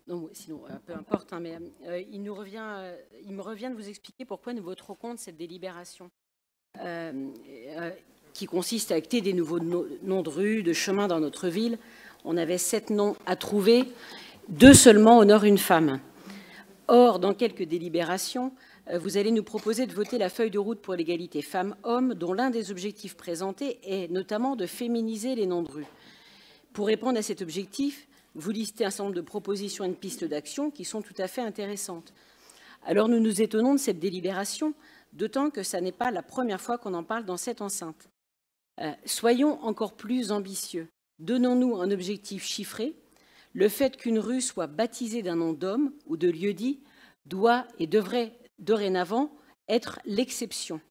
non, sinon, peu importe, hein, mais il me revient de vous expliquer pourquoi nous voterons contre cette délibération qui consiste à acter des nouveaux noms de rues, de chemins dans notre ville. On avait 7 noms à trouver, 2 seulement honorent une femme. Or, dans quelques délibérations, vous allez nous proposer de voter la feuille de route pour l'égalité femmes-hommes, dont l'un des objectifs présentés est notamment de féminiser les noms de rues. Pour répondre à cet objectif, vous listez un certain nombre de propositions et de pistes d'action qui sont tout à fait intéressantes. Alors nous nous étonnons de cette délibération, d'autant que ce n'est pas la première fois qu'on en parle dans cette enceinte. Soyons encore plus ambitieux. Donnons-nous un objectif chiffré. Le fait qu'une rue soit baptisée d'un nom d'homme ou de lieu-dit doit et devrait dorénavant être l'exception.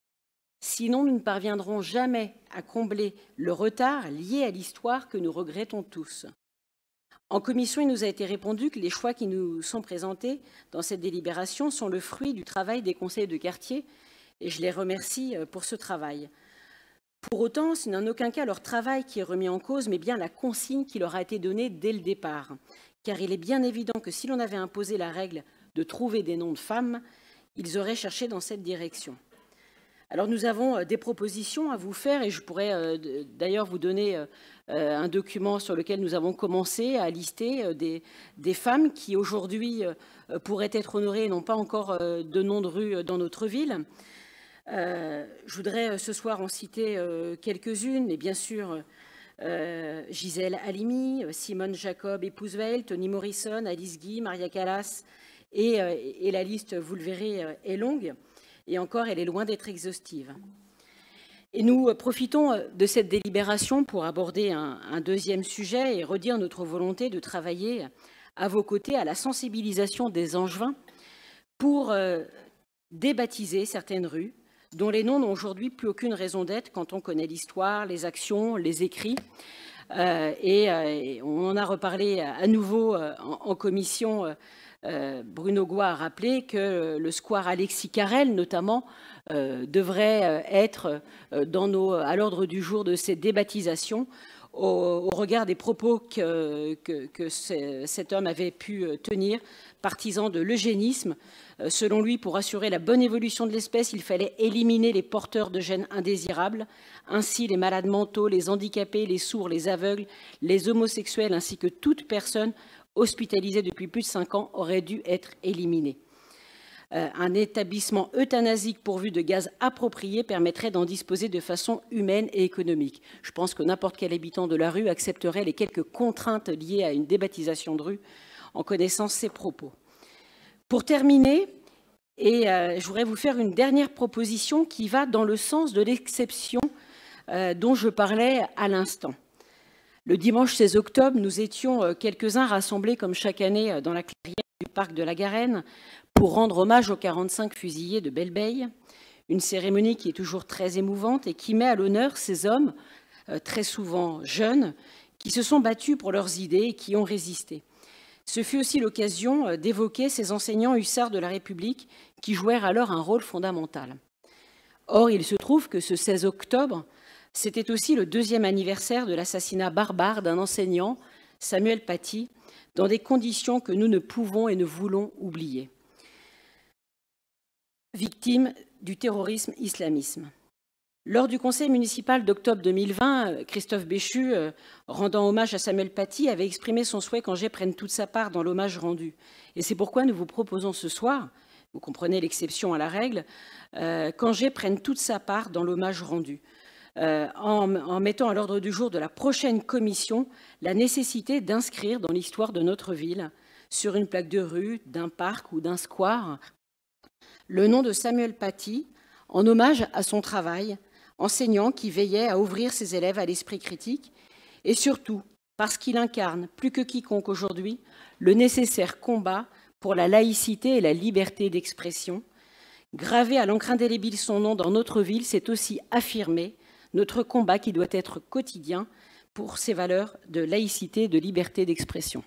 Sinon, nous ne parviendrons jamais à combler le retard lié à l'histoire que nous regrettons tous. En commission, il nous a été répondu que les choix qui nous sont présentés dans cette délibération sont le fruit du travail des conseillers de quartier, et je les remercie pour ce travail. Pour autant, ce n'est en aucun cas leur travail qui est remis en cause, mais bien la consigne qui leur a été donnée dès le départ. Car il est bien évident que si l'on avait imposé la règle de trouver des noms de femmes, ils auraient cherché dans cette direction. Alors nous avons des propositions à vous faire et je pourrais d'ailleurs vous donner un document sur lequel nous avons commencé à lister des femmes qui aujourd'hui pourraient être honorées et n'ont pas encore de nom de rue dans notre ville. Je voudrais ce soir en citer quelques-unes, mais bien sûr Gisèle Halimi, Simone Jacob, épouse Veil, Toni Morrison, Alice Guy, Maria Callas, et la liste, vous le verrez, est longue. Et encore, elle est loin d'être exhaustive. Et nous profitons de cette délibération pour aborder un deuxième sujet et redire notre volonté de travailler à vos côtés à la sensibilisation des Angevins pour débaptiser certaines rues dont les noms n'ont aujourd'hui plus aucune raison d'être quand on connaît l'histoire, les actions, les écrits. Et on en a reparlé à nouveau en commission. Bruno Goy a rappelé que le square Alexis Carrel, notamment, devrait être à l'ordre du jour de ces débaptisations au regard des propos que cet homme avait pu tenir, partisan de l'eugénisme. Selon lui, pour assurer la bonne évolution de l'espèce, il fallait éliminer les porteurs de gènes indésirables. Ainsi, les malades mentaux, les handicapés, les sourds, les aveugles, les homosexuels, ainsi que toute personne hospitalisée depuis plus de 5 ans auraient dû être éliminés. Un établissement euthanasique pourvu de gaz approprié permettrait d'en disposer de façon humaine et économique. Je pense que n'importe quel habitant de la rue accepterait les quelques contraintes liées à une débaptisation de rue en connaissant ces propos. Pour terminer, je voudrais vous faire une dernière proposition qui va dans le sens de l'exception dont je parlais à l'instant. Le dimanche 16 octobre, nous étions quelques-uns rassemblés comme chaque année dans la clairière du parc de la Garenne pour rendre hommage aux 45 fusillés de Belle-Beille, une cérémonie qui est toujours très émouvante et qui met à l'honneur ces hommes, très souvent jeunes, qui se sont battus pour leurs idées et qui ont résisté. Ce fut aussi l'occasion d'évoquer ces enseignants hussards de la République qui jouèrent alors un rôle fondamental. Or, il se trouve que ce 16 octobre, c'était aussi le 2e anniversaire de l'assassinat barbare d'un enseignant, Samuel Paty, dans des conditions que nous ne pouvons et ne voulons oublier. Victime du terrorisme islamisme. Lors du conseil municipal d'octobre 2020, Christophe Béchu, rendant hommage à Samuel Paty, avait exprimé son souhait qu'Angers prenne toute sa part dans l'hommage rendu. Et c'est pourquoi nous vous proposons ce soir, vous comprenez l'exception à la règle, qu'Angers prenne toute sa part dans l'hommage rendu. En mettant à l'ordre du jour de la prochaine commission la nécessité d'inscrire dans l'histoire de notre ville, sur une plaque de rue, d'un parc ou d'un square, le nom de Samuel Paty, en hommage à son travail, enseignant qui veillait à ouvrir ses élèves à l'esprit critique, et surtout parce qu'il incarne, plus que quiconque aujourd'hui, le nécessaire combat pour la laïcité et la liberté d'expression. Graver à l'encre indélébile son nom dans notre ville, c'est aussi affirmer notre combat qui doit être quotidien pour ces valeurs de laïcité et de liberté d'expression.